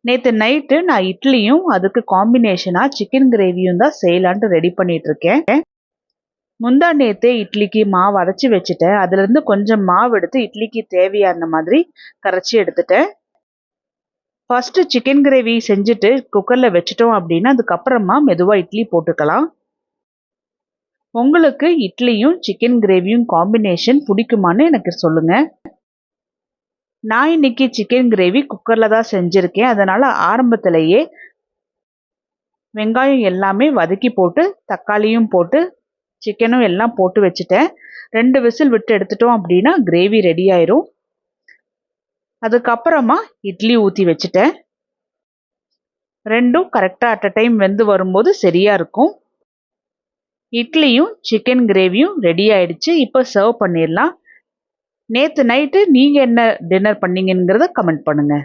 நேற்று நைட்டு நான் இட்லியும் அதுக்கு காம்பினேஷனாக சிக்கன் கிரேவியும் தான் செய்யலான்ட்டு ரெடி பண்ணிட்டு இருக்கேன். முந்தா நேற்றே இட்லிக்கு மாவு அரைச்சி வச்சுட்டேன். அதுலேருந்து கொஞ்சம் மாவு எடுத்து இட்லிக்கு தேவையான மாதிரி கரைச்சி எடுத்துட்டேன். ஃபஸ்ட்டு சிக்கன் கிரேவி செஞ்சுட்டு குக்கரில் வச்சுட்டோம் அப்படின்னா அதுக்கப்புறமா மெதுவாக இட்லி போட்டுக்கலாம். உங்களுக்கு இட்லியும் சிக்கன் கிரேவியும் காம்பினேஷன் பிடிக்குமான்னு எனக்கு சொல்லுங்கள். நான் இன்னைக்கு சிக்கன் கிரேவி குக்கரில் தான் செஞ்சுருக்கேன். அதனால் ஆரம்பத்திலேயே வெங்காயம் எல்லாமே வதக்கி போட்டு தக்காளியும் போட்டு சிக்கனும் எல்லாம் போட்டு வச்சுட்டேன். 2 விசில் விட்டு எடுத்துட்டோம் அப்படின்னா கிரேவி ரெடி ஆயிரும். அதுக்கப்புறமா இட்லி ஊற்றி வச்சுட்டேன். ரெண்டும் கரெக்டாக அட் அ டைம் வெந்து வரும்போது சரியாக இருக்கும். இட்லியும் சிக்கன் கிரேவியும் ரெடி ஆயிடுச்சு. இப்போ சர்வ் பண்ணிடலாம். நேற்று நைட்டு நீங்கள் என்ன டின்னர் பண்ணீங்கங்கிறத கமெண்ட் பண்ணுங்கள்.